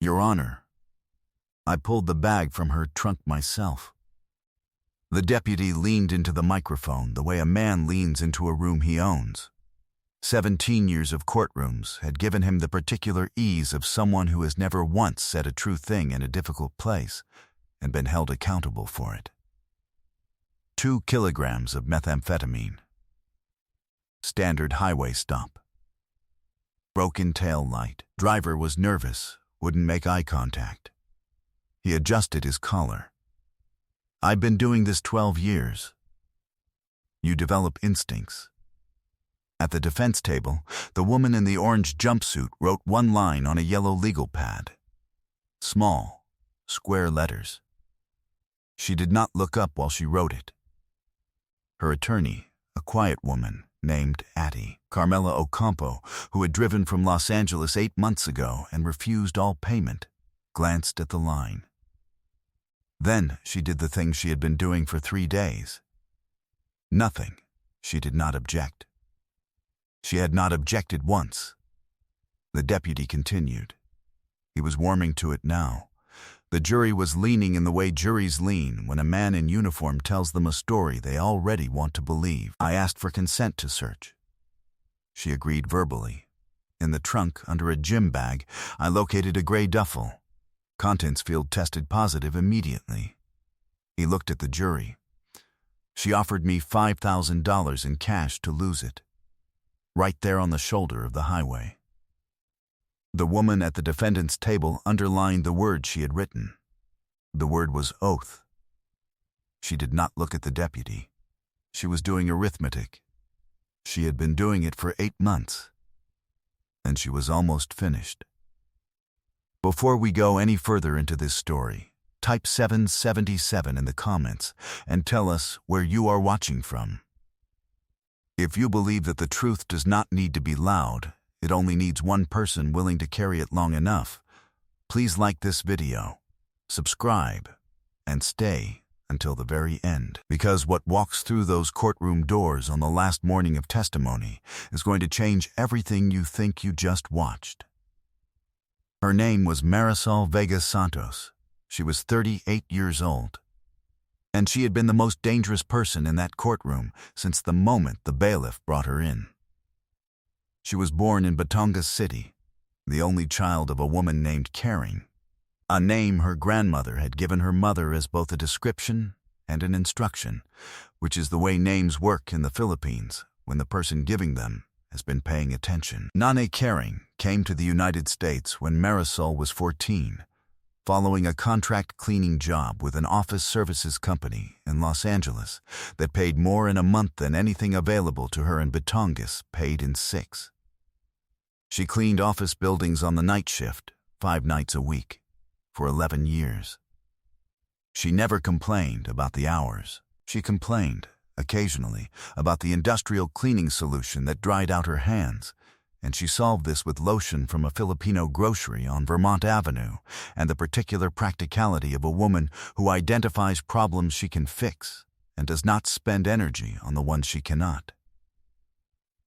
Your Honor, I pulled the bag from her trunk myself. The deputy leaned into the microphone the way a man leans into a room he owns. 17 years of courtrooms had given him the particular ease of someone who has never once said a true thing in a difficult place and been held accountable for it. 2 kilograms of methamphetamine. Standard highway stop. Broken tail light. Driver was nervous, wouldn't make eye contact. He adjusted his collar. I've been doing this 12 years. You develop instincts. At the defense table, the woman in the orange jumpsuit wrote one line on a yellow legal pad. Small, square letters. She did not look up while she wrote it. Her attorney, a quiet woman named Addie, Carmela Ocampo, who had driven from Los Angeles 8 months ago and refused all payment, glanced at the line. Then she did the thing she had been doing for 3 days. Nothing. She did not object. She had not objected once. The deputy continued. He was warming to it now. The jury was leaning in the way juries lean when a man in uniform tells them a story they already want to believe. I asked for consent to search. She agreed verbally. In the trunk, under a gym bag, I located a gray duffel. Contents field tested positive immediately. He looked at the jury. She offered me $5,000 in cash to lose it. Right there on the shoulder of the highway. The woman at the defendant's table underlined the word she had written. The word was oath. She did not look at the deputy. She was doing arithmetic. She had been doing it for 8 months. And she was almost finished. Before we go any further into this story, type 777 in the comments and tell us where you are watching from. If you believe that the truth does not need to be loud, it only needs one person willing to carry it long enough, please like this video, subscribe, and stay until the very end. Because what walks through those courtroom doors on the last morning of testimony is going to change everything you think you just watched. Her name was Marisol Vega Santos. She was 38 years old. And she had been the most dangerous person in that courtroom since the moment the bailiff brought her in. She was born in Batangas City, the only child of a woman named Caring, a name her grandmother had given her mother as both a description and an instruction, which is the way names work in the Philippines when the person giving them has been paying attention. Nane Caring came to the United States when Marisol was 14, following a contract cleaning job with an office services company in Los Angeles that paid more in a month than anything available to her in Batangas paid in 6. She cleaned office buildings on the night shift, 5 nights a week, for 11 years. She never complained about the hours. She complained, occasionally, about the industrial cleaning solution that dried out her hands, and she solved this with lotion from a Filipino grocery on Vermont Avenue and the particular practicality of a woman who identifies problems she can fix and does not spend energy on the ones she cannot.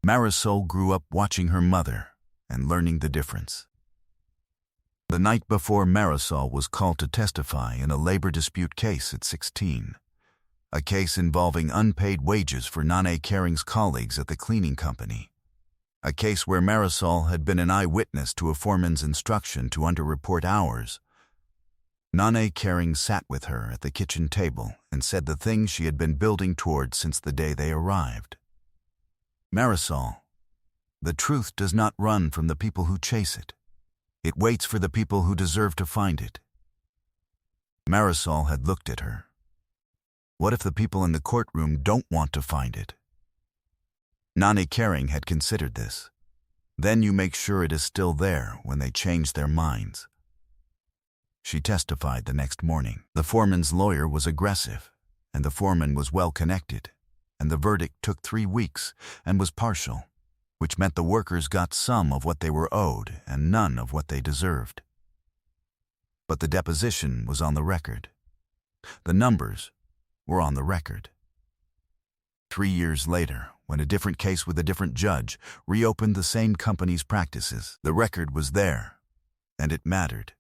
Marisol grew up watching her mother and learning the difference. The night before Marisol was called to testify in a labor dispute case at 16, a case involving unpaid wages for Nane Caring's colleagues at the cleaning company, a case where Marisol had been an eyewitness to a foreman's instruction to underreport hours. Nane Caring sat with her at the kitchen table and said the things she had been building toward since the day they arrived. Marisol, the truth does not run from the people who chase it. It waits for the people who deserve to find it. Marisol had looked at her. What if the people in the courtroom don't want to find it? Nane Caring had considered this. Then you make sure it is still there when they change their minds. She testified the next morning. The foreman's lawyer was aggressive, and the foreman was well connected, and the verdict took 3 weeks and was partial, which meant the workers got some of what they were owed and none of what they deserved. But the deposition was on the record. The numbers were on the record. 3 years later, when a different case with a different judge reopened the same company's practices, the record was there, and it mattered.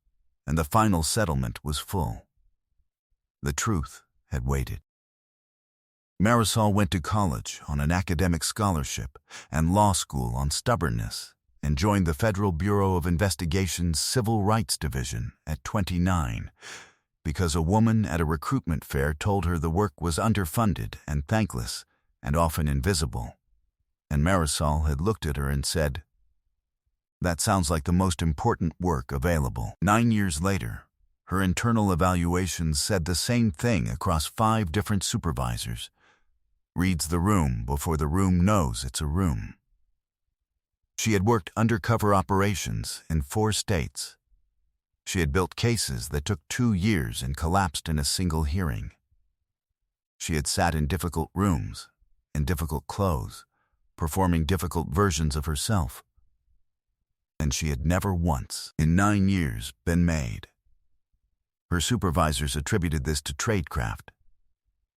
and the final settlement was full. The truth had waited. Marisol went to college on an academic scholarship and law school on stubbornness, and joined the Federal Bureau of Investigation's Civil Rights Division at 29, because a woman at a recruitment fair told her the work was underfunded and thankless and often invisible. And Marisol had looked at her and said, "That sounds like the most important work available." 9 years later, her internal evaluations said the same thing across 5 different supervisors. Reads the room before the room knows it's a room. She had worked undercover operations in 4 states. She had built cases that took 2 years and collapsed in a single hearing. She had sat in difficult rooms, in difficult clothes, performing difficult versions of herself. And she had never once, in 9 years, been made. Her supervisors attributed this to tradecraft.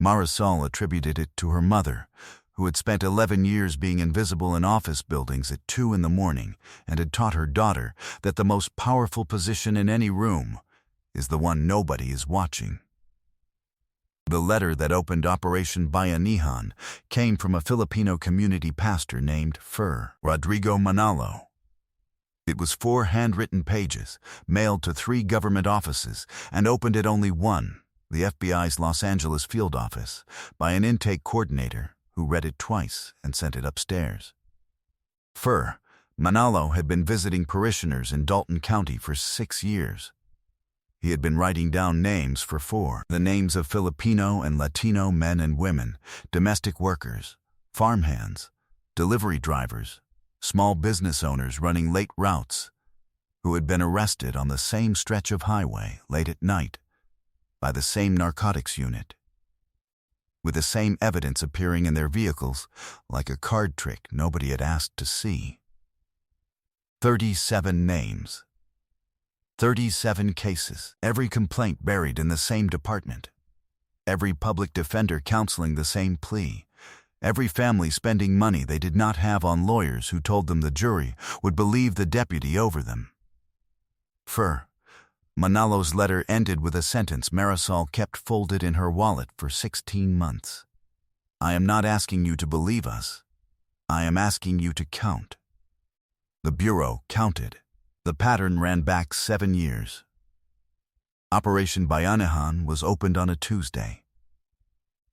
Marisol attributed it to her mother, who had spent 11 years being invisible in office buildings at 2 in the morning and had taught her daughter that the most powerful position in any room is the one nobody is watching. The letter that opened Operation Bayanihan came from a Filipino community pastor named Rodrigo Manalo. It was 4 handwritten pages, mailed to 3 government offices, and opened at only one, the FBI's Los Angeles field office, by an intake coordinator who read it twice and sent it upstairs. Manalo had been visiting parishioners in Dalton County for 6 years. He had been writing down names for 4, the names of Filipino and Latino men and women, domestic workers, farmhands, delivery drivers, small business owners running late routes, who had been arrested on the same stretch of highway late at night by the same narcotics unit, with the same evidence appearing in their vehicles like a card trick nobody had asked to see. 37 names. 37 cases, every complaint buried in the same department, every public defender counseling the same plea, every family spending money they did not have on lawyers who told them the jury would believe the deputy over them. Manalo's letter ended with a sentence Marisol kept folded in her wallet for 16 months. "I am not asking you to believe us. I am asking you to count." The Bureau counted. The pattern ran back 7 years. Operation Bayanihan was opened on a Tuesday.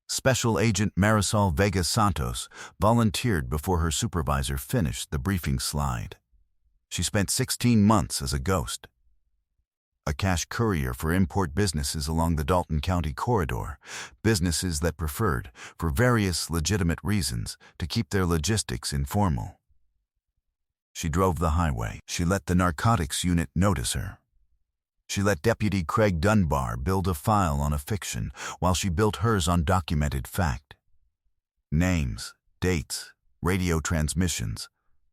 Special Agent Marisol Vega Santos volunteered before her supervisor finished the briefing slide. She spent 16 months as a ghost. A cash courier for import businesses along the Dalton County corridor, businesses that preferred, for various legitimate reasons, to keep their logistics informal. She drove the highway. She let the narcotics unit notice her. She let Deputy Craig Dunbar build a file on a fiction while she built hers on documented fact. Names, dates, radio transmissions,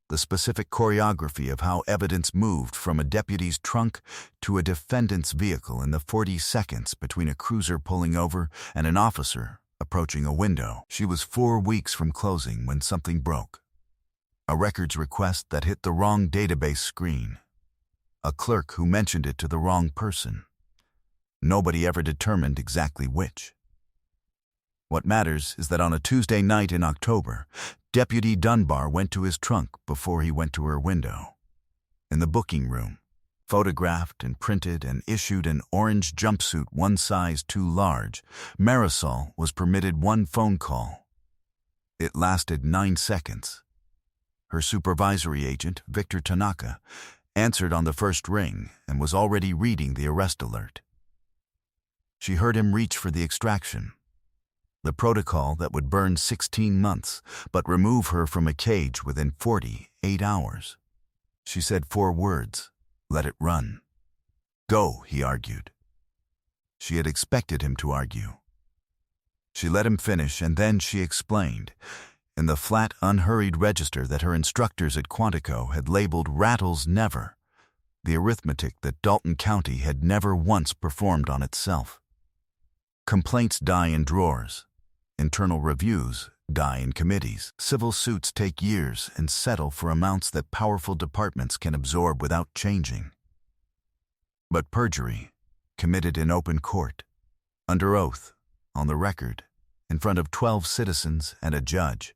the specific choreography of how evidence moved from a deputy's trunk to a defendant's vehicle in the 40 seconds between a cruiser pulling over and an officer approaching a window. She was 4 weeks from closing when something broke. A records request that hit the wrong database screen. A clerk who mentioned it to the wrong person. Nobody ever determined exactly which. What matters is that on a Tuesday night in October, Deputy Dunbar went to his trunk before he went to her window. In the booking room, photographed and printed and issued an orange jumpsuit 1 size too large, Marisol was permitted 1 phone call. It lasted 9 seconds. Her supervisory agent, Victor Tanaka, answered on the first ring and was already reading the arrest alert. She heard him reach for the extraction, the protocol that would burn 16 months but remove her from a cage within 48 hours. She said 4 words, "Let it run." "Go," he argued. She had expected him to argue. She let him finish, and then she explained, in the flat, unhurried register that her instructors at Quantico had labeled "rattles never," the arithmetic that Dalton County had never once performed on itself. Complaints die in drawers. Internal reviews die in committees. Civil suits take years and settle for amounts that powerful departments can absorb without changing. but perjury, committed in open court, under oath, on the record, in front of 12 citizens and a judge,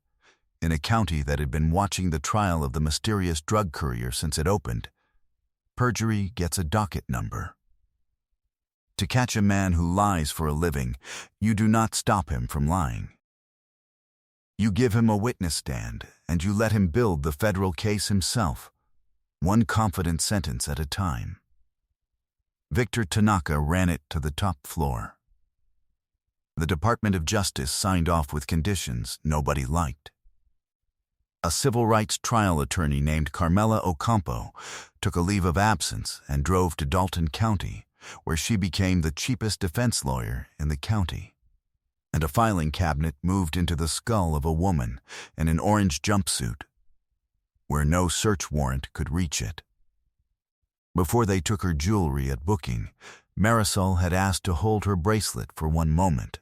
in a county that had been watching the trial of the mysterious drug courier since it opened, perjury gets a docket number. To catch a man who lies for a living, you do not stop him from lying. You give him a witness stand, and you let him build the federal case himself, one confident sentence at a time. Victor Tanaka ran it to the top floor. The Department of Justice signed off with conditions nobody liked. A civil rights trial attorney named Carmela Ocampo took a leave of absence and drove to Dalton County, where she became the cheapest defense lawyer in the county. And a filing cabinet moved into the skull of a woman in an orange jumpsuit, where no search warrant could reach it. Before they took her jewelry at booking, Marisol had asked to hold her bracelet for one moment.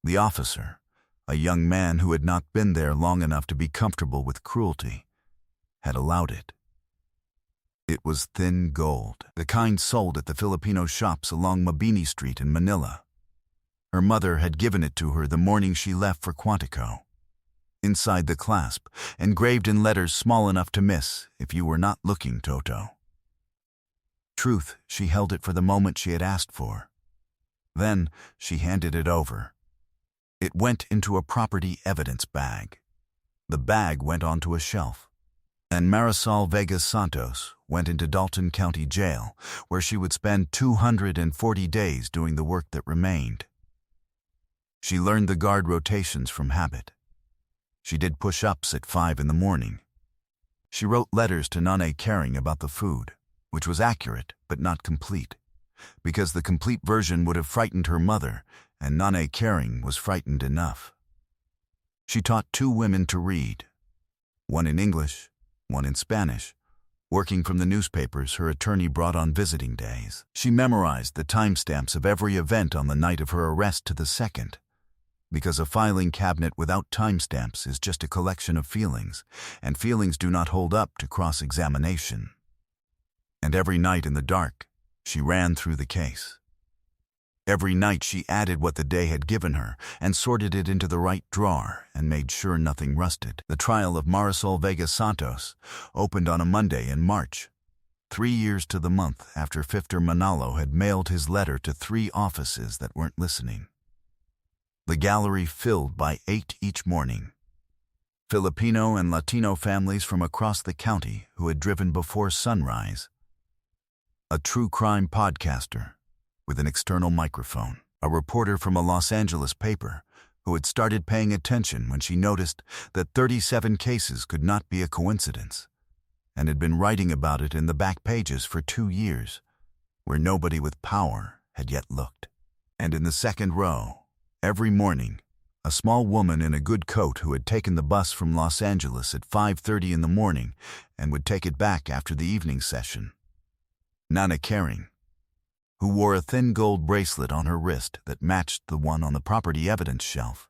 The officer, a young man who had not been there long enough to be comfortable with cruelty, had allowed it. It was thin gold, the kind sold at the Filipino shops along Mabini Street in Manila. Her mother had given it to her the morning she left for Quantico. Inside the clasp, engraved in letters small enough to miss if you were not looking, Toto. Truth, she held it for the moment she had asked for. Then she handed it over. It went into a property evidence bag. The bag went onto a shelf. And Marisol Vega Santos went into Dalton County Jail, where she would spend 240 days doing the work that remained. She learned the guard rotations from habit. She did push-ups at 5 in the morning. She wrote letters to Nane Caring about the food, which was accurate but not complete, because the complete version would have frightened her mother, and Nane Caring was frightened enough. She taught 2 women to read, one in English, one in Spanish, working from the newspapers her attorney brought on visiting days. She memorized the timestamps of every event on the night of her arrest to the second, because a filing cabinet without timestamps is just a collection of feelings, and feelings do not hold up to cross-examination. And every night in the dark, she ran through the case. Every night she added what the day had given her and sorted it into the right drawer and made sure nothing rusted. The trial of Marisol Vega Santos opened on a Monday in March, 3 years to the month after Fifter Manalo had mailed his letter to 3 offices that weren't listening. The gallery filled by 8 each morning. Filipino and Latino families from across the county who had driven before sunrise. A true crime podcaster with an external microphone. A reporter from a Los Angeles paper who had started paying attention when she noticed that 37 cases could not be a coincidence, and had been writing about it in the back pages for 2 years, where nobody with power had yet looked. And in the second row, every morning, a small woman in a good coat who had taken the bus from Los Angeles at 5:30 in the morning and would take it back after the evening session. Nana Caring, who wore a thin gold bracelet on her wrist that matched the one on the property evidence shelf,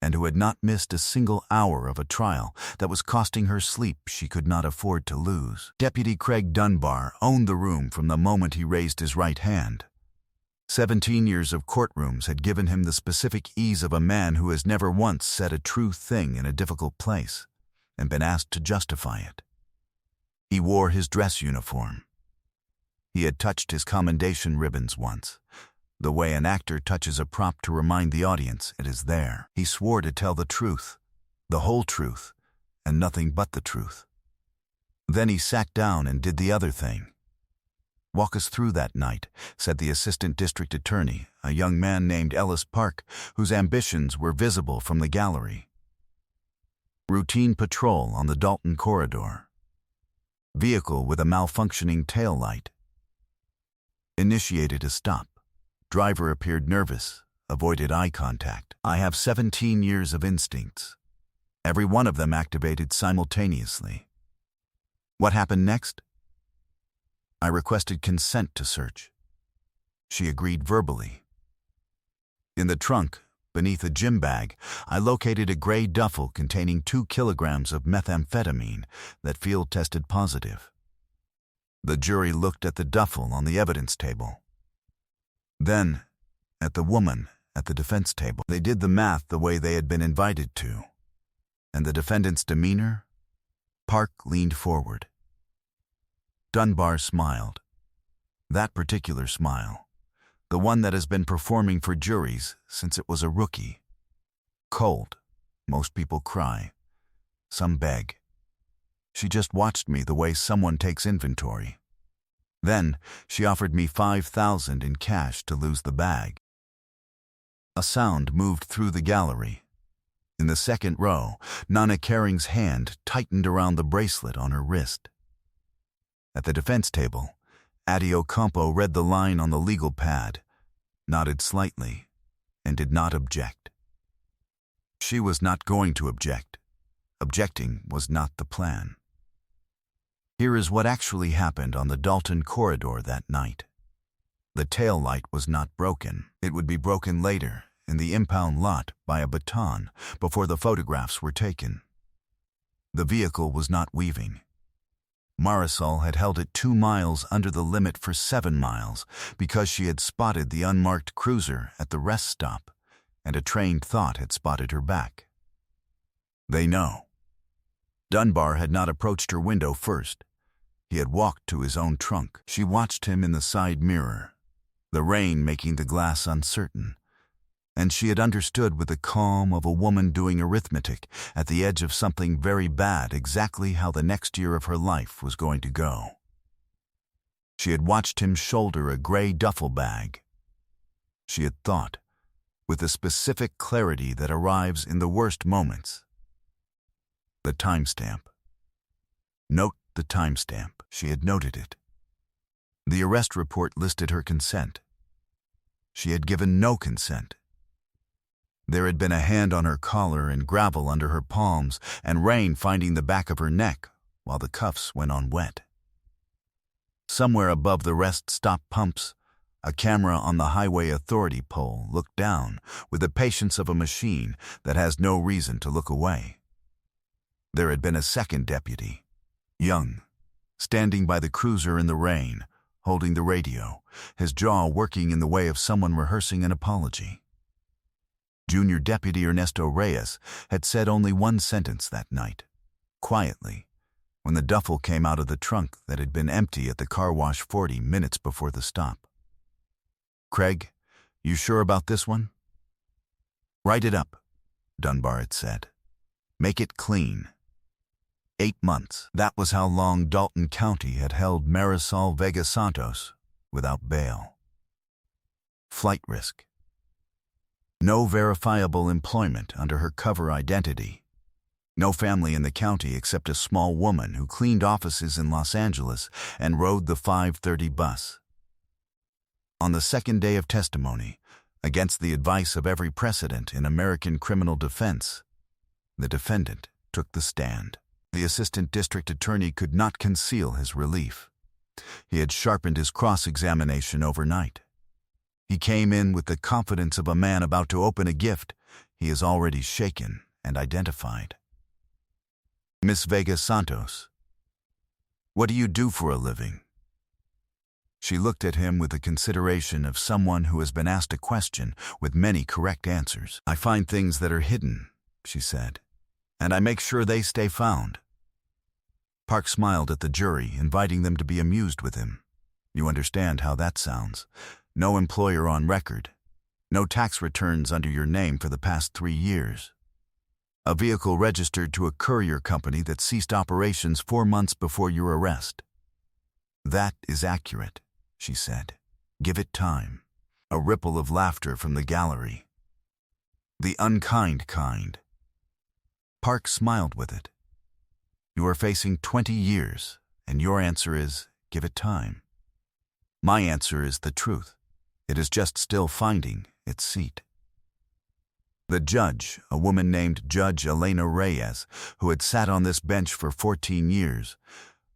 and who had not missed a single hour of a trial that was costing her sleep she could not afford to lose. Deputy Craig Dunbar owned the room from the moment he raised his right hand. 17 years of courtrooms had given him the specific ease of a man who has never once said a true thing in a difficult place and been asked to justify it. He wore his dress uniform. He had touched his commendation ribbons once, the way an actor touches a prop to remind the audience it is there. He swore to tell the truth, the whole truth, and nothing but the truth. Then he sat down and did the other thing. "Walk us through that night," said the assistant district attorney, a young man named Ellis Park, whose ambitions were visible from the gallery. Routine patrol on the Dalton corridor. Vehicle with a malfunctioning tail light. Initiated a stop. Driver appeared nervous, avoided eye contact. I have 17 years of instincts. Every one of them activated simultaneously. What happened next? I requested consent to search. She agreed verbally. In the trunk, beneath a gym bag, I located a gray duffel containing 2 kilograms of methamphetamine that field tested positive. The jury looked at the duffel on the evidence table. Then, at the woman at the defense table. They did the math the way they had been invited to. And the defendant's demeanor? Park leaned forward. Dunbar smiled. That particular smile. The one that has been performing for juries since it was a rookie. Cold. Most people cry. Some beg. She just watched me the way someone takes inventory. Then, she offered me $5,000 in cash to lose the bag. A sound moved through the gallery. In the second row, Nana Caring's hand tightened around the bracelet on her wrist. At the defense table, Addie Ocampo read the line on the legal pad, nodded slightly, and did not object. She was not going to object. Objecting was not the plan. Here is what actually happened on the Dalton corridor that night. The tail light was not broken. It would be broken later, in the impound lot, by a baton, before the photographs were taken. The vehicle was not weaving. Marisol had held it 2 miles under the limit for 7 miles because she had spotted the unmarked cruiser at the rest stop, and a trained thought had spotted her back. They know. Dunbar had not approached her window first. He had walked to his own trunk. She watched him in the side mirror, the rain making the glass uncertain, and she had understood with the calm of a woman doing arithmetic at the edge of something very bad exactly how the next year of her life was going to go. She had watched him shoulder a gray duffel bag. She had thought, with the specific clarity that arrives in the worst moments. The timestamp. Note the timestamp. She had noted it. The arrest report listed her consent. She had given no consent. There had been a hand on her collar and gravel under her palms and rain finding the back of her neck while the cuffs went on wet. Somewhere above the rest stop pumps, a camera on the highway authority pole looked down with the patience of a machine that has no reason to look away. There had been a second deputy, young, standing by the cruiser in the rain, holding the radio, his jaw working in the way of someone rehearsing an apology. Junior Deputy Ernesto Reyes had said only one sentence that night, quietly, when the duffel came out of the trunk that had been empty at the car wash 40 minutes before the stop. "Craig, you sure about this one?" "Write it up," Dunbar had said. "Make it clean." 8 months. That was how long Dalton County had held Marisol Vega Santos without bail. Flight risk. No verifiable employment under her cover identity. No family in the county except a small woman who cleaned offices in Los Angeles and rode the 5:30 bus. On the second day of testimony, against the advice of every precedent in American criminal defense, the defendant took the stand. The assistant district attorney could not conceal his relief. He had sharpened his cross-examination overnight. He came in with the confidence of a man about to open a gift he has already shaken and identified. "Miss Vega Santos, what do you do for a living?" She looked at him with the consideration of someone who has been asked a question with many correct answers. "I find things that are hidden," she said, "and I make sure they stay found." Park smiled at the jury, inviting them to be amused with him. You understand how that sounds. No employer on record. No tax returns under your name for the past 3 years. A vehicle registered to a courier company that ceased operations 4 months before your arrest. "That is accurate," she said. "Give it time." A ripple of laughter from the gallery. "The unkind kind." Park smiled with it. "You are facing 20 years, and your answer is, give it time. My answer is the truth. It is just still finding its seat." The judge, a woman named Judge Elena Reyes, who had sat on this bench for 14 years,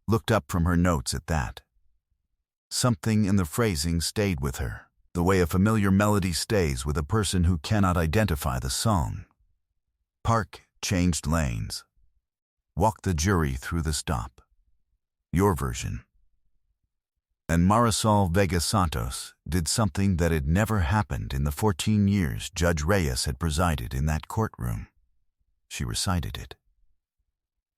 looked up from her notes at that. Something in the phrasing stayed with her, the way a familiar melody stays with a person who cannot identify the song. Park changed lanes. Walked the jury through the stop. "Your version." And Marisol Vega Santos did something that had never happened in the 14 years Judge Reyes had presided in that courtroom. She recited it.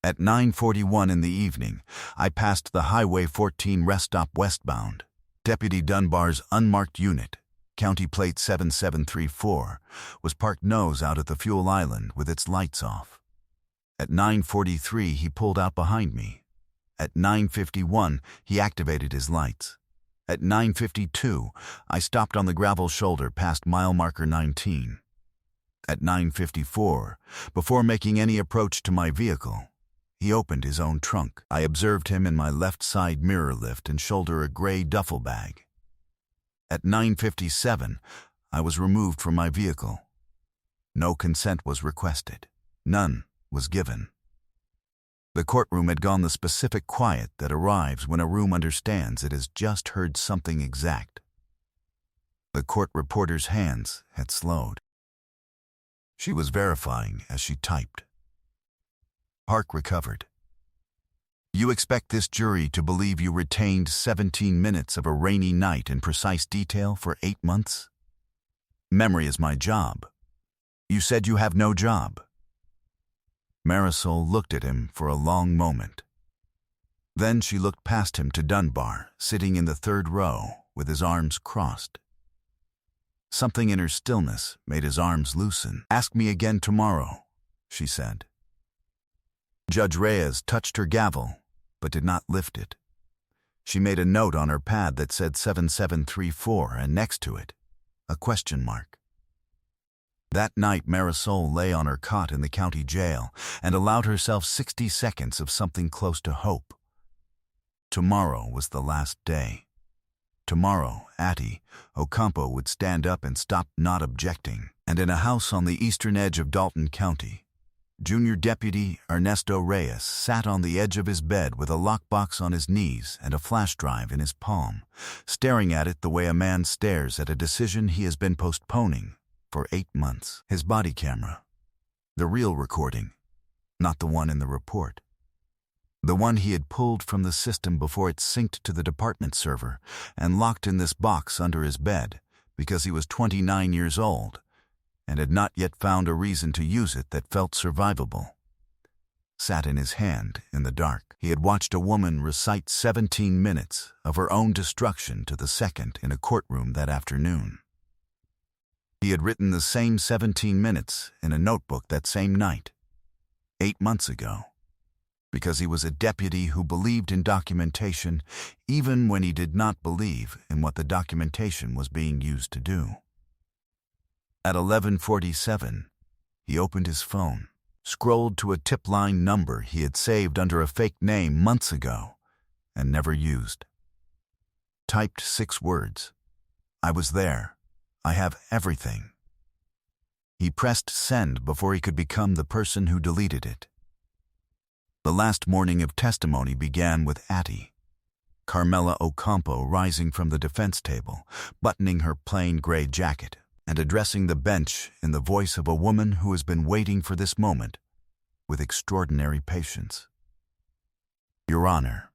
At 9:41 in the evening, I passed the Highway 14 rest stop westbound. Deputy Dunbar's unmarked unit, County Plate 7734, was parked nose out at the fuel island with its lights off. At 9:43, he pulled out behind me. At 9:51, he activated his lights. At 9:52, I stopped on the gravel shoulder past mile marker 19. At 9:54, before making any approach to my vehicle, he opened his own trunk. I observed him in my left side mirror lift and shoulder a gray duffel bag. At 9:57, I was removed from my vehicle. No consent was requested. None was given. The courtroom had gone the specific quiet that arrives when a room understands it has just heard something exact. The court reporter's hands had slowed. She was verifying as she typed. Park recovered. You expect this jury to believe you retained 17 minutes of a rainy night in precise detail for 8 months? Memory is my job. You said you have no job. Marisol looked at him for a long moment. Then she looked past him to Dunbar, sitting in the third row with his arms crossed. Something in her stillness made his arms loosen. Ask me again tomorrow, she said. Judge Reyes touched her gavel, but did not lift it. She made a note on her pad that said 7734, and next to it, a question mark. That night, Marisol lay on her cot in the county jail and allowed herself 60 seconds of something close to hope. Tomorrow was the last day. Tomorrow, Atty Ocampo would stand up and stop not objecting. And in a house on the eastern edge of Dalton County, Junior Deputy Ernesto Reyes sat on the edge of his bed with a lockbox on his knees and a flash drive in his palm, staring at it the way a man stares at a decision he has been postponing for 8 months. His body camera, the real recording, not the one in the report. The one he had pulled from the system before it synced to the department server and locked in this box under his bed because he was 29 years old and had not yet found a reason to use it that felt survivable, sat in his hand in the dark. He had watched a woman recite 17 minutes of her own destruction to the second in a courtroom that afternoon. He had written the same 17 minutes in a notebook that same night, 8 months ago, because he was a deputy who believed in documentation even when he did not believe in what the documentation was being used to do. At 11:47, he opened his phone, scrolled to a tip line number he had saved under a fake name months ago and never used. Typed 6 words. I was there. I have everything. He pressed send before he could become the person who deleted it. The last morning of testimony began with Atty Carmela Ocampo rising from the defense table, buttoning her plain gray jacket, and addressing the bench in the voice of a woman who has been waiting for this moment with extraordinary patience. Your Honor,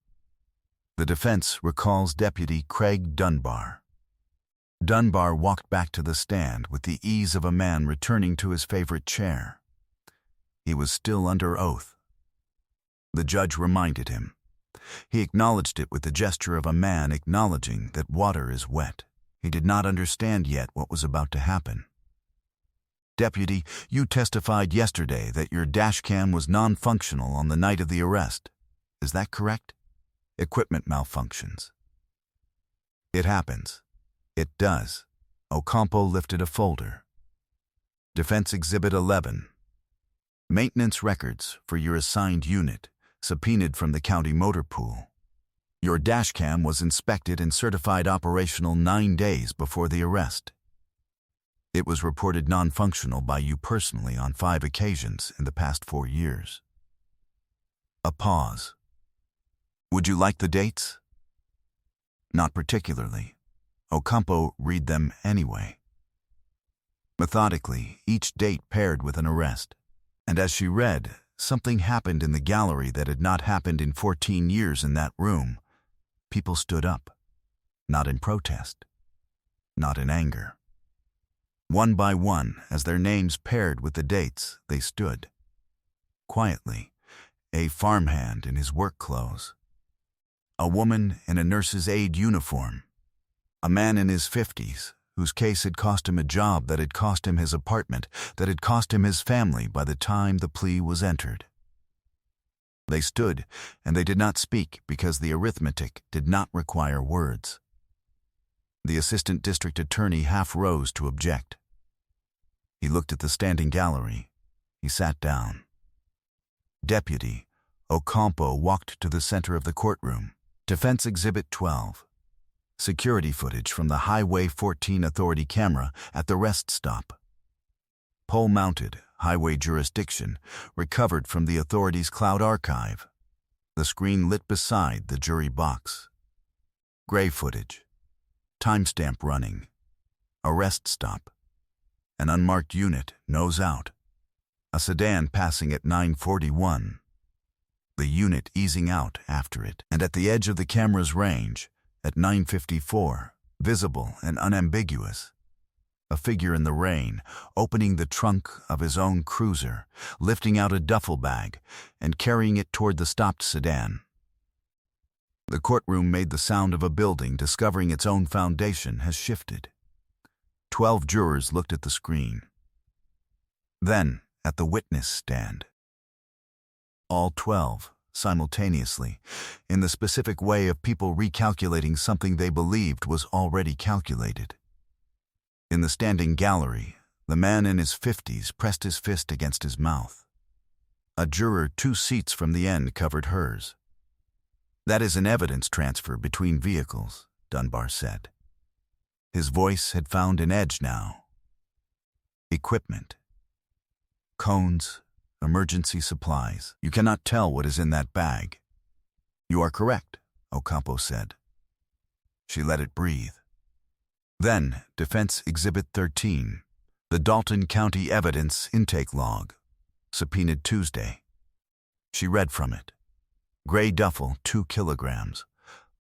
the defense recalls Deputy Craig Dunbar. Dunbar walked back to the stand with the ease of a man returning to his favorite chair. He was still under oath. The judge reminded him. He acknowledged it with the gesture of a man acknowledging that water is wet. He did not understand yet what was about to happen. Deputy, you testified yesterday that your dashcam was non-functional on the night of the arrest. Is that correct? Equipment malfunctions. It happens. It does. Ocampo lifted a folder. Defense Exhibit 11. Maintenance records for your assigned unit, subpoenaed from the county motor pool. Your dashcam was inspected and certified operational 9 days before the arrest. It was reported non-functional by you personally on 5 occasions in the past 4 years. A pause. Would you like the dates? Not particularly. Ocampo read them anyway. Methodically, each date paired with an arrest. And as she read, something happened in the gallery that had not happened in 14 years in that room. People stood up. not in protest, not in anger. One by one, as their names paired with the dates, they stood. Quietly, a farmhand in his work clothes, a woman in a nurse's aide uniform, a man in his 50s whose case had cost him a job that had cost him his apartment, that had cost him his family by the time the plea was entered. They stood, and they did not speak because the arithmetic did not require words. The assistant district attorney half rose to object. He looked at the standing gallery. He sat down. Deputy Ocampo walked to the center of the courtroom. Defense Exhibit 12. Security footage from the Highway 14 Authority camera at the rest stop. Pole-mounted highway jurisdiction recovered from the authority's cloud archive. The screen lit beside the jury box. Gray footage. Timestamp running. Arrest stop. An unmarked unit, nose out. A sedan passing at 9:41. The unit easing out after it, and at the edge of the camera's range, at 9:54, visible and unambiguous. A figure in the rain, opening the trunk of his own cruiser, lifting out a duffel bag, and carrying it toward the stopped sedan. The courtroom made the sound of a building discovering its own foundation has shifted. 12 jurors looked at the screen. Then, at the witness stand. All 12, simultaneously, in the specific way of people recalculating something they believed was already calculated. In the standing gallery, the man in his 50s pressed his fist against his mouth. A juror 2 seats from the end covered hers. "That is an evidence transfer between vehicles," Dunbar said. His voice had found an edge now. "Equipment. Cones, emergency supplies. You cannot tell what is in that bag." "You are correct," Ocampo said. She let it breathe. Then, Defense Exhibit 13, the Dalton County Evidence Intake Log, subpoenaed Tuesday. She read from it. Gray duffel, 2 kilograms,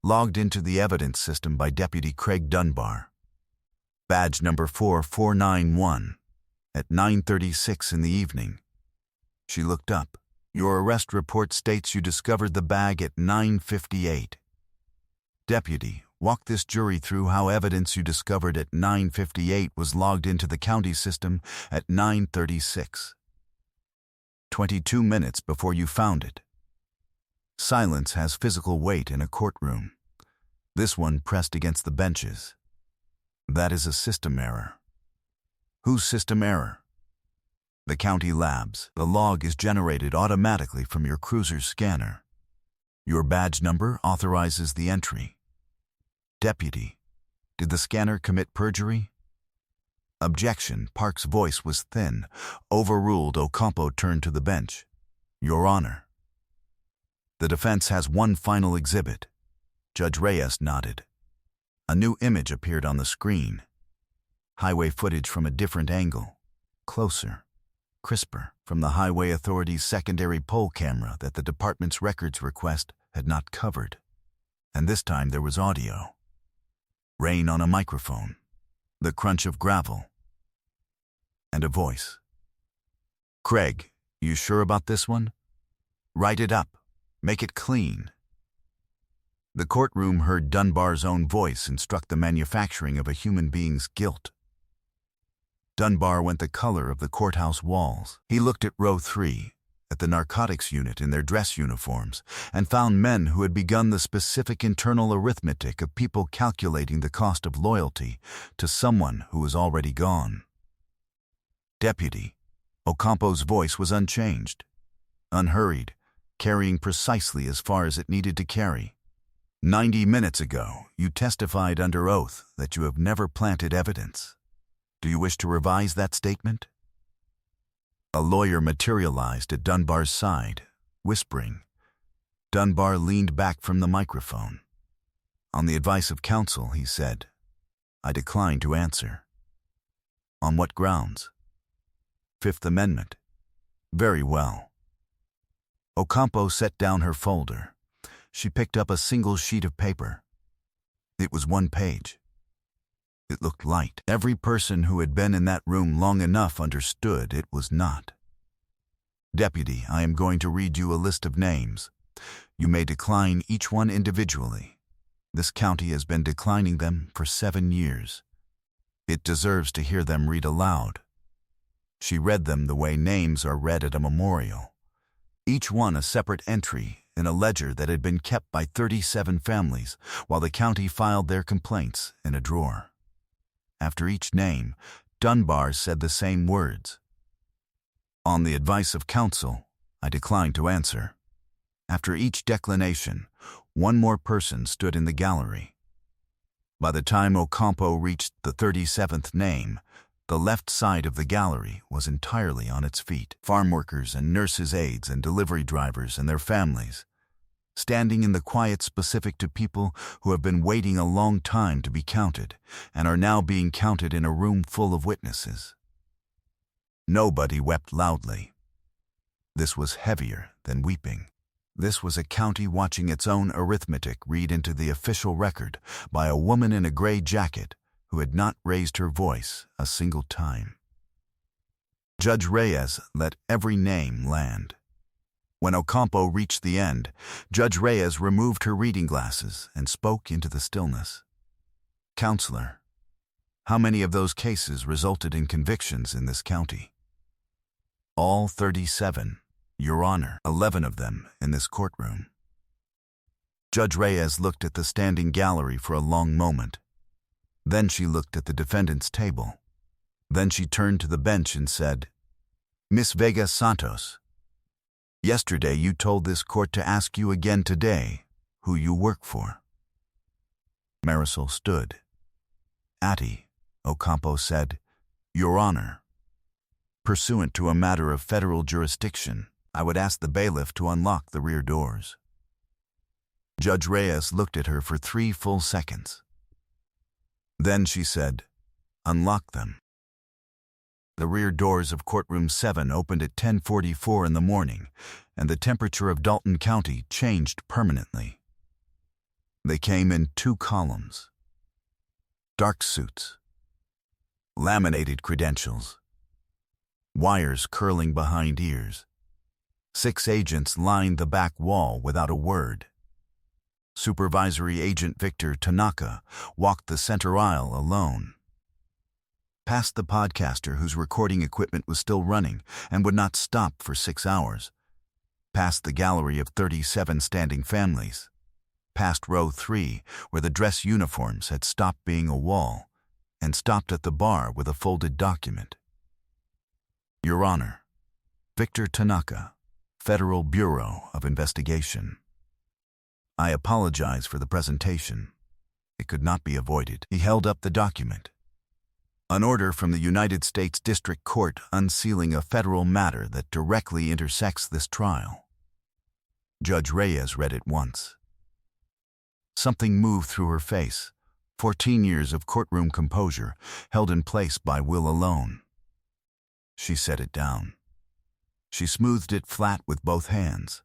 logged into the evidence system by Deputy Craig Dunbar. Badge number 4491, at 9:36 in the evening. She looked up. "Your arrest report states you discovered the bag at 9:58. Deputy, walk this jury through how evidence you discovered at 9:58 was logged into the county system at 9:36. 22 minutes before you found it." Silence has physical weight in a courtroom. This one pressed against the benches. That is a system error. Whose system error? The county labs. The log is generated automatically from your cruiser's scanner. Your badge number authorizes the entry. Deputy, did the scanner commit perjury? Objection. Park's voice was thin. Overruled. Ocampo turned to the bench. Your Honor. The defense has one final exhibit. Judge Reyes nodded. A new image appeared on the screen. Highway footage from a different angle. Closer, crisper, from the Highway Authority's secondary poll camera that the department's records request had not covered. And this time there was audio. Rain on a microphone. The crunch of gravel. And a voice. "Craig, you sure about this one? Write it up. Make it clean." The courtroom heard Dunbar's own voice instruct the manufacturing of a human being's guilt. Dunbar went the color of the courthouse walls. He looked at row 3, at the narcotics unit in their dress uniforms, and found men who had begun the specific internal arithmetic of people calculating the cost of loyalty to someone who was already gone. Deputy, Ocampo's voice was unchanged, unhurried, carrying precisely as far as it needed to carry. 90 minutes ago, you testified under oath that you have never planted evidence. Do you wish to revise that statement? A lawyer materialized at Dunbar's side, whispering. Dunbar leaned back from the microphone. On the advice of counsel, he said, "I decline to answer." On what grounds? Fifth Amendment. Very well. Ocampo set down her folder. She picked up a single sheet of paper. It was one page. It looked light. Every person who had been in that room long enough understood it was not. Deputy, I am going to read you a list of names. You may decline each one individually. This county has been declining them for 7 years. It deserves to hear them read aloud. She read them the way names are read at a memorial. Each one a separate entry in a ledger that had been kept by 37 families while the county filed their complaints in a drawer. After each name, Dunbar said the same words. On the advice of counsel, I declined to answer. After each declination, one more person stood in the gallery. By the time Ocampo reached the 37th name, the left side of the gallery was entirely on its feet. Farm workers and nurses' aides and delivery drivers and their families, standing in the quiet specific to people who have been waiting a long time to be counted and are now being counted in a room full of witnesses. Nobody wept loudly. This was heavier than weeping. This was a county watching its own arithmetic read into the official record by a woman in a gray jacket who had not raised her voice a single time. Judge Reyes let every name land. When Ocampo reached the end, Judge Reyes removed her reading glasses and spoke into the stillness. Counselor, how many of those cases resulted in convictions in this county? All 37, Your Honor, 11 of them in this courtroom. Judge Reyes looked at the standing gallery for a long moment. Then she looked at the defendant's table. Then she turned to the bench and said, Miss Vega Santos, yesterday you told this court to ask you again today who you work for. Marisol stood. Atty, Ocampo said, Your Honor, pursuant to a matter of federal jurisdiction, I would ask the bailiff to unlock the rear doors. Judge Reyes looked at her for 3 full seconds. Then she said, Unlock them. The rear doors of courtroom 7 opened at 10:44 in the morning, and the temperature of Dalton County changed permanently. They came in 2 columns. Dark suits, laminated credentials, wires curling behind ears. 6 agents lined the back wall without a word. Supervisory Agent Victor Tanaka walked the center aisle alone. Past the podcaster whose recording equipment was still running and would not stop for 6 hours. Past the gallery of 37 standing families. Past row 3, where the dress uniforms had stopped being a wall and stopped at the bar with a folded document. Your Honor, Victor Tanaka, Federal Bureau of Investigation. I apologize for the presentation. It could not be avoided. He held up the document. An order from the United States District Court unsealing a federal matter that directly intersects this trial. Judge Reyes read it once. Something moved through her face. 14 years of courtroom composure held in place by will alone. She set it down. She smoothed it flat with both hands.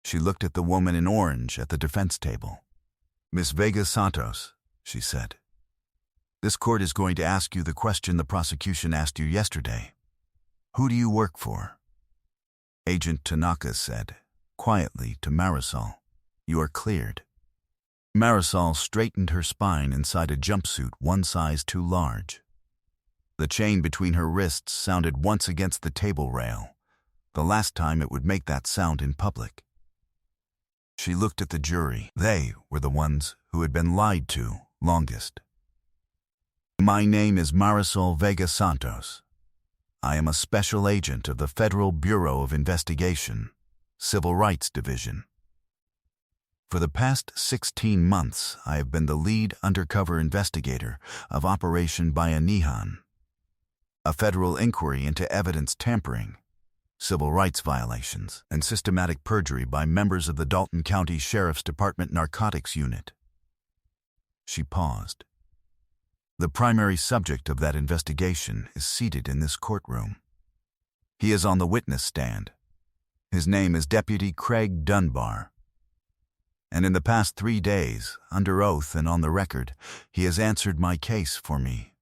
She looked at the woman in orange at the defense table. Miss Vega Santos, she said. This court is going to ask you the question the prosecution asked you yesterday. Who do you work for? Agent Tanaka said, quietly to Marisol, You are cleared. Marisol straightened her spine inside a jumpsuit 1 size too large. The chain between her wrists sounded once against the table rail, the last time it would make that sound in public. She looked at the jury. They were the ones who had been lied to longest. My name is Marisol Vega Santos. I am a special agent of the Federal Bureau of Investigation, Civil Rights Division. For the past 16 months, I have been the lead undercover investigator of Operation Bayanihan, a federal inquiry into evidence tampering, civil rights violations, and systematic perjury by members of the Dalton County Sheriff's Department Narcotics Unit. She paused. The primary subject of that investigation is seated in this courtroom. He is on the witness stand. His name is Deputy Craig Dunbar. And in the past 3 days, under oath and on the record, he has answered my case for me.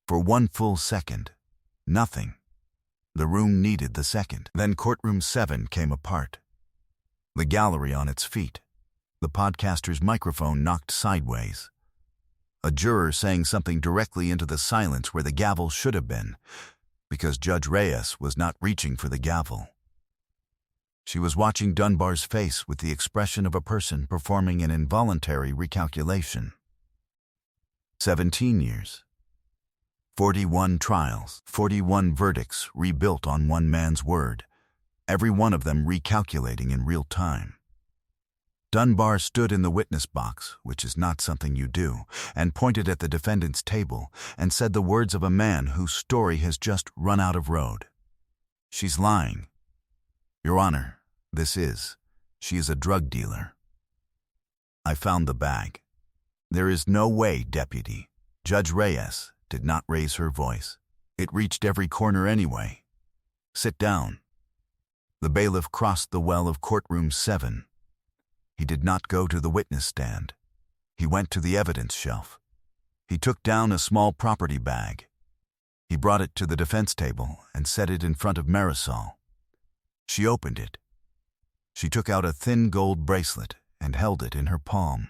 For 1 full second, nothing. The room needed the second. Then courtroom 7 came apart. The gallery on its feet. The podcaster's microphone knocked sideways. A juror saying something directly into the silence where the gavel should have been, because Judge Reyes was not reaching for the gavel. She was watching Dunbar's face with the expression of a person performing an involuntary recalculation. 17 years. 41 trials, 41 verdicts rebuilt on one man's word, every one of them recalculating in real time. Dunbar stood in the witness box, which is not something you do, and pointed at the defendant's table and said the words of a man whose story has just run out of road. "She's lying. Your Honor, she is a drug dealer." I found the bag. There is no way, Deputy. Judge Reyes did not raise her voice. It reached every corner anyway. Sit down. The bailiff crossed the well of courtroom 7. He did not go to the witness stand. He went to the evidence shelf. He took down a small property bag. He brought it to the defense table and set it in front of Marisol. She opened it. She took out a thin gold bracelet and held it in her palm.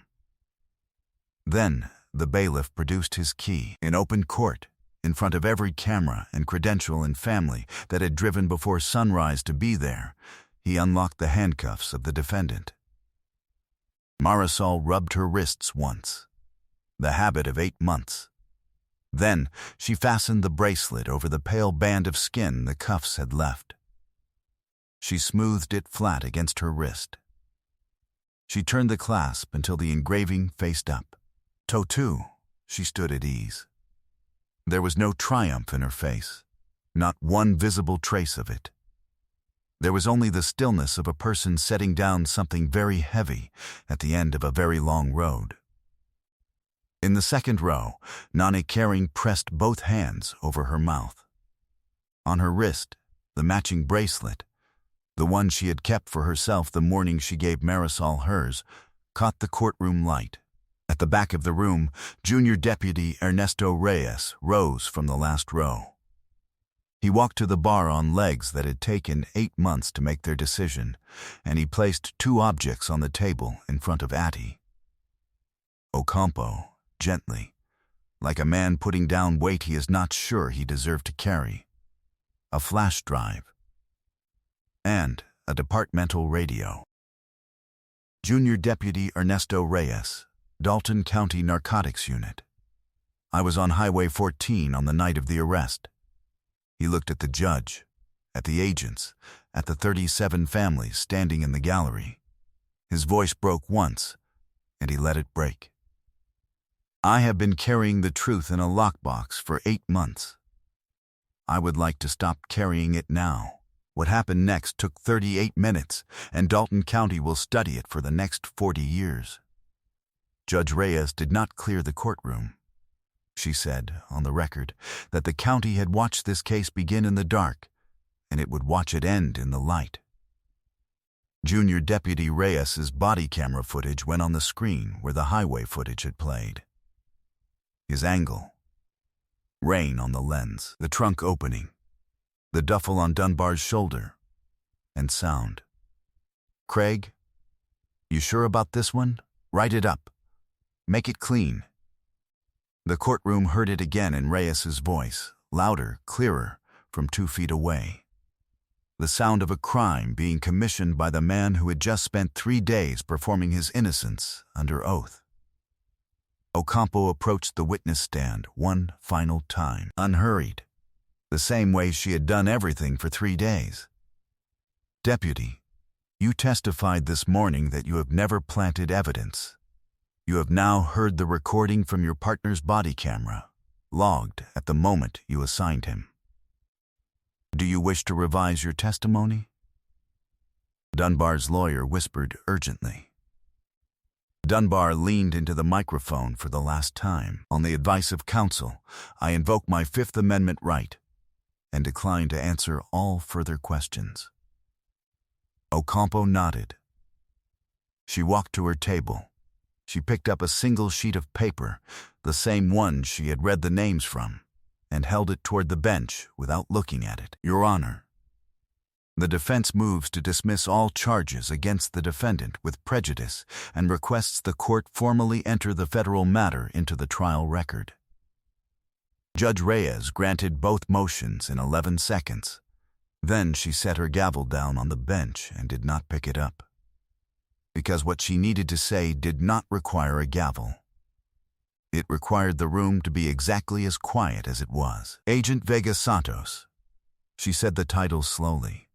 Then the bailiff produced his key. In open court, in front of every camera and credential and family that had driven before sunrise to be there, he unlocked the handcuffs of the defendant. Marisol rubbed her wrists once, the habit of 8 months. Then she fastened the bracelet over the pale band of skin the cuffs had left. She smoothed it flat against her wrist. She turned the clasp until the engraving faced up. Toe, she stood at ease. There was no triumph in her face, not one visible trace of it. There was only the stillness of a person setting down something very heavy at the end of a very long road. In the second row, Nani Caring pressed both hands over her mouth. On her wrist, the matching bracelet, the one she had kept for herself the morning she gave Marisol hers, caught the courtroom light. At the back of the room, Junior Deputy Ernesto Reyes rose from the last row. He walked to the bar on legs that had taken 8 months to make their decision, and he placed 2 objects on the table in front of Atty. Ocampo, gently, like a man putting down weight he is not sure he deserved to carry. A flash drive. And a departmental radio. Junior Deputy Ernesto Reyes, Dalton County Narcotics Unit. I was on Highway 14 on the night of the arrest. He looked at the judge, at the agents, at the 37 families standing in the gallery. His voice broke once, and he let it break. I have been carrying the truth in a lockbox for 8 months. I would like to stop carrying it now. What happened next took 38 minutes, and Dalton County will study it for the next 40 years. Judge Reyes did not clear the courtroom. She said, on the record, that the county had watched this case begin in the dark, and it would watch it end in the light. Junior Deputy Reyes's body camera footage went on the screen where the highway footage had played. His angle, rain on the lens, the trunk opening, the duffel on Dunbar's shoulder, and sound. "Craig, you sure about this one? Write it up. Make it clean." The courtroom heard it again in Reyes's voice, louder, clearer, from 2 feet away. The sound of a crime being commissioned by the man who had just spent 3 days performing his innocence under oath. Ocampo approached the witness stand one final time, unhurried, the same way she had done everything for 3 days. "Deputy, you testified this morning that you have never planted evidence. You have now heard the recording from your partner's body camera, logged at the moment you assigned him. Do you wish to revise your testimony?" Dunbar's lawyer whispered urgently. Dunbar leaned into the microphone for the last time. "On the advice of counsel, I invoke my Fifth Amendment right and decline to answer all further questions." Ocampo nodded. She walked to her table. She picked up a single sheet of paper, the same one she had read the names from, and held it toward the bench without looking at it. Your Honor, the defense moves to dismiss all charges against the defendant with prejudice and requests the court formally enter the federal matter into the trial record. Judge Reyes granted both motions in 11 seconds. Then she set her gavel down on the bench and did not pick it up, because what she needed to say did not require a gavel. It required the room to be exactly as quiet as it was. Agent Vega Santos. She said the title slowly,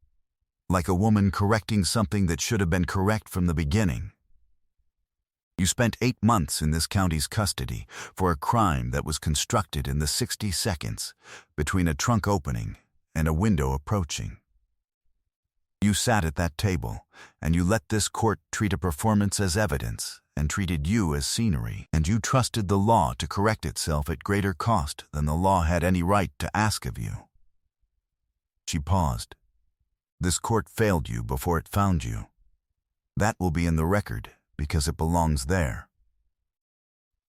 like a woman correcting something that should have been correct from the beginning. You spent 8 months in this county's custody for a crime that was constructed in the 60 seconds between a trunk opening and a window approaching. You sat at that table, and you let this court treat a performance as evidence and treated you as scenery, and you trusted the law to correct itself at greater cost than the law had any right to ask of you. She paused. This court failed you before it found you. That will be in the record because it belongs there.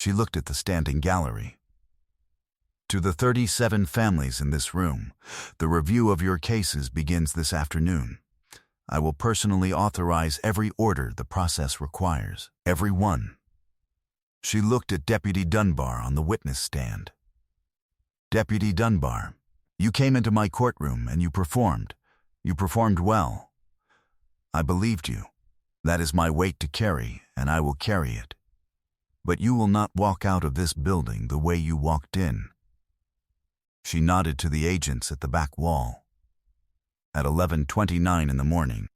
She looked at the standing gallery. To the 37 families in this room, the review of your cases begins this afternoon. I will personally authorize every order the process requires. Every one. She looked at Deputy Dunbar on the witness stand. Deputy Dunbar, you came into my courtroom and you performed. You performed well. I believed you. That is my weight to carry, and I will carry it. But you will not walk out of this building the way you walked in. She nodded to the agents at the back wall. At 11:29 in the morning,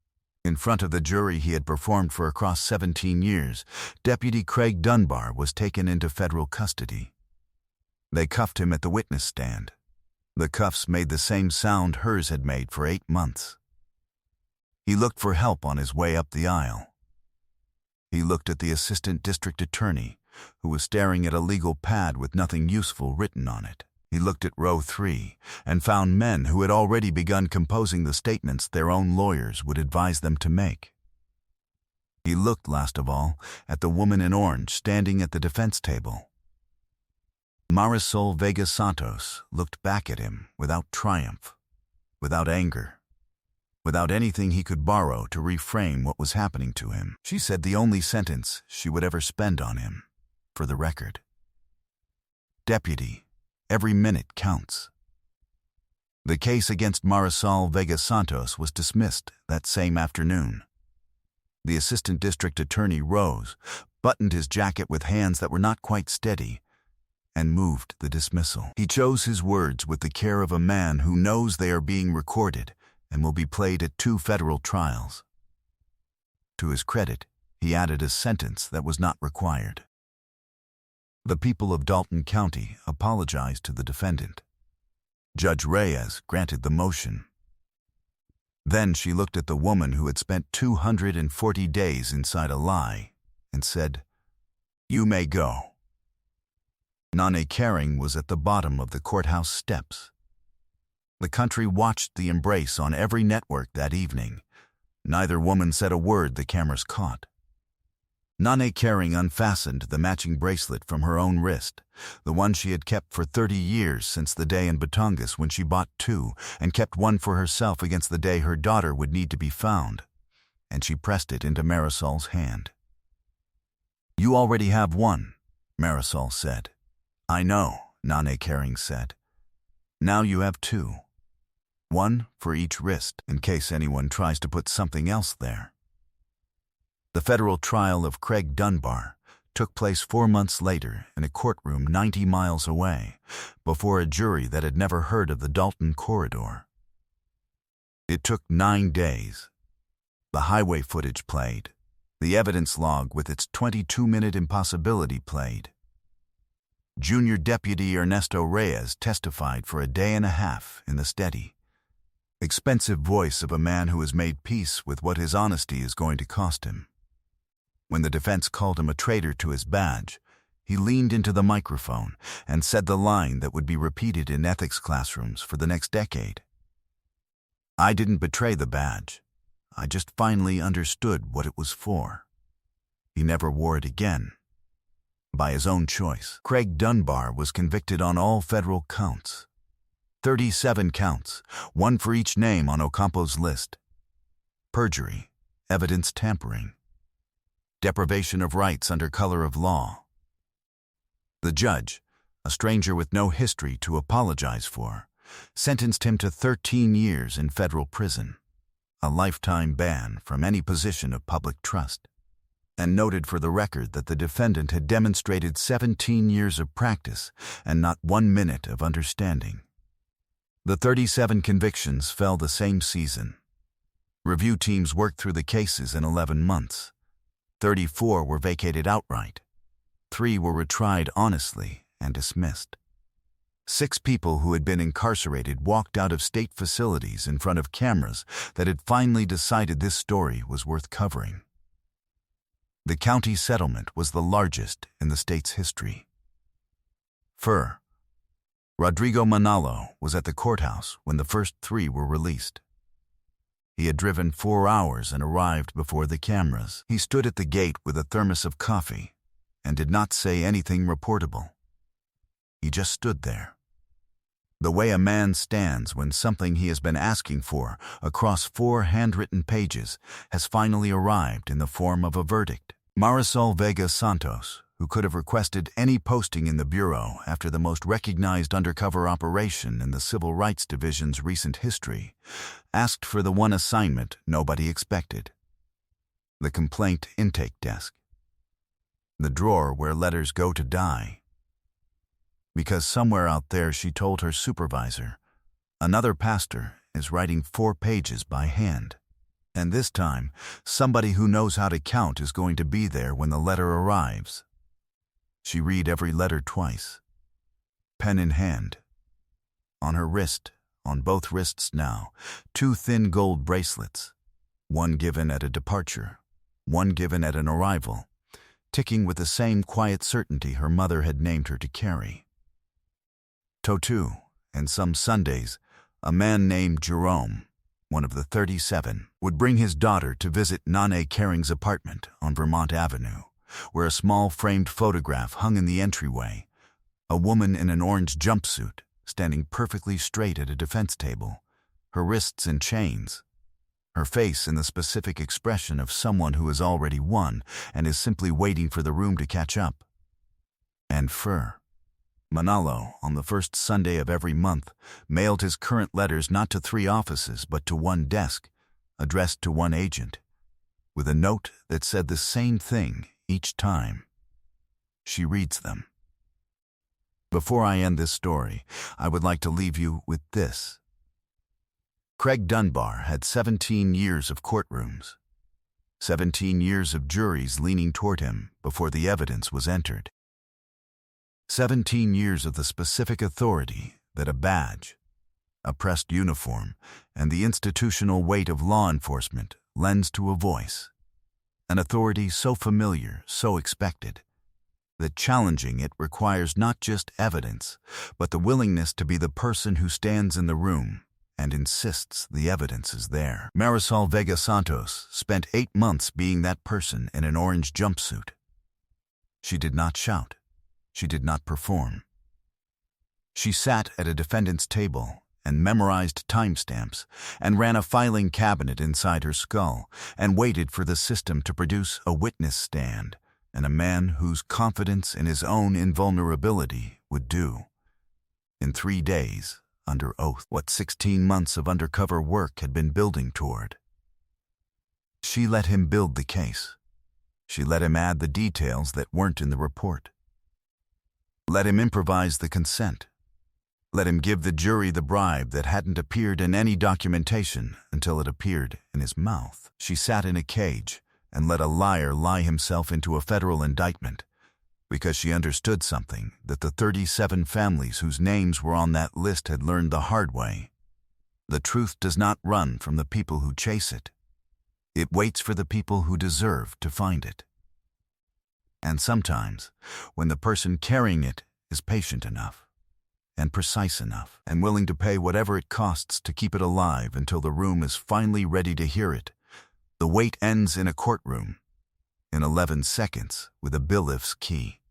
in front of the jury he had performed for across 17 years, Deputy Craig Dunbar was taken into federal custody. They cuffed him at the witness stand. The cuffs made the same sound hers had made for 8 months. He looked for help on his way up the aisle. He looked at the assistant district attorney, who was staring at a legal pad with nothing useful written on it. He looked at row 3 and found men who had already begun composing the statements their own lawyers would advise them to make. He looked, last of all, at the woman in orange standing at the defense table. Marisol Vega Santos looked back at him without triumph, without anger, without anything he could borrow to reframe what was happening to him. She said the only sentence she would ever spend on him, for the record. Deputy, every minute counts. The case against Marisol Vega Santos was dismissed that same afternoon. The assistant district attorney rose, buttoned his jacket with hands that were not quite steady, and moved the dismissal. He chose his words with the care of a man who knows they are being recorded and will be played at 2 federal trials. To his credit, he added a sentence that was not required. The people of Dalton County apologized to the defendant. Judge Reyes granted the motion. Then she looked at the woman who had spent 240 days inside a lie and said, "You may go." Nane Caring was at the bottom of the courthouse steps. The country watched the embrace on every network that evening. Neither woman said a word the cameras caught. Nane Caring unfastened the matching bracelet from her own wrist, the one she had kept for 30 years since the day in Batangas when she bought 2 and kept one for herself against the day her daughter would need to be found, and she pressed it into Marisol's hand. "You already have one," Marisol said. "I know," Nane Caring said. "Now you have 2. One for each wrist, in case anyone tries to put something else there." The federal trial of Craig Dunbar took place 4 months later in a courtroom 90 miles away, before a jury that had never heard of the Dalton corridor. It took 9 days. The highway footage played. The evidence log with its 22-minute impossibility played. Junior Deputy Ernesto Reyes testified for a day and a half in the steady, expensive voice of a man who has made peace with what his honesty is going to cost him. When the defense called him a traitor to his badge, he leaned into the microphone and said the line that would be repeated in ethics classrooms for the next decade. "I didn't betray the badge. I just finally understood what it was for." He never wore it again. By his own choice, Craig Dunbar was convicted on all federal counts. 37 counts, one for each name on Ocampo's list. Perjury, evidence tampering, deprivation of rights under color of law. The judge, a stranger with no history to apologize for, sentenced him to 13 years in federal prison, a lifetime ban from any position of public trust, and noted for the record that the defendant had demonstrated 17 years of practice and not 1 minute of understanding. The 37 convictions fell the same season. Review teams worked through the cases in 11 months. 34 were vacated outright. 3 were retried honestly and dismissed. 6 people who had been incarcerated walked out of state facilities in front of cameras that had finally decided this story was worth covering. The county settlement was the largest in the state's history. Rodrigo Manalo was at the courthouse when the first 3 were released. He had driven 4 hours and arrived before the cameras. He stood at the gate with a thermos of coffee and did not say anything reportable. He just stood there. The way a man stands when something he has been asking for across 4 handwritten pages has finally arrived in the form of a verdict. Marisol Vega Santos, who could have requested any posting in the Bureau after the most recognized undercover operation in the Civil Rights Division's recent history, asked for the one assignment nobody expected: the complaint intake desk, the drawer where letters go to die. Because somewhere out there, she told her supervisor, another pastor is writing 4 pages by hand. And this time, somebody who knows how to count is going to be there when the letter arrives. She read every letter twice, pen in hand. On her wrist, on both wrists now, 2 thin gold bracelets, one given at a departure, one given at an arrival, ticking with the same quiet certainty her mother had named her to carry. Totu, and some Sundays, a man named Jerome, one of the 37, would bring his daughter to visit Nane Caring's apartment on Vermont Avenue, where a small framed photograph hung in the entryway, a woman in an orange jumpsuit standing perfectly straight at a defense table, her wrists in chains, her face in the specific expression of someone who has already won and is simply waiting for the room to catch up. And Manalo, on the first Sunday of every month, mailed his current letters not to 3 offices but to 1 desk, addressed to 1 agent, with a note that said the same thing each time. She reads them. Before I end this story, I would like to leave you with this. Craig Dunbar had 17 years of courtrooms, 17 years of juries leaning toward him before the evidence was entered. 17 years of the specific authority that a badge, a pressed uniform, and the institutional weight of law enforcement lends to a voice. An authority so familiar, so expected, that challenging it requires not just evidence, but the willingness to be the person who stands in the room and insists the evidence is there. Marisol Vega Santos spent 8 months being that person in an orange jumpsuit. She did not shout. She did not perform. She sat at a defendant's table and memorized timestamps and ran a filing cabinet inside her skull and waited for the system to produce a witness stand and a man whose confidence in his own invulnerability would do. In 3 days, under oath, what 16 months of undercover work had been building toward. She let him build the case. She let him add the details that weren't in the report. Let him improvise the consent. Let him give the jury the bribe that hadn't appeared in any documentation until it appeared in his mouth. She sat in a cage and let a liar lie himself into a federal indictment because she understood something that the 37 families whose names were on that list had learned the hard way. The truth does not run from the people who chase it. It waits for the people who deserve to find it. And sometimes, when the person carrying it is patient enough, and precise enough, and willing to pay whatever it costs to keep it alive until the room is finally ready to hear it, the wait ends in a courtroom, in 11 seconds with a Bilif's key.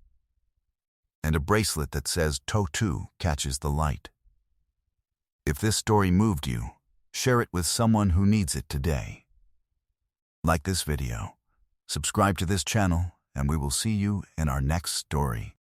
And a bracelet that says Totu catches the light. If this story moved you, share it with someone who needs it today. Like this video, subscribe to this channel, and we will see you in our next story.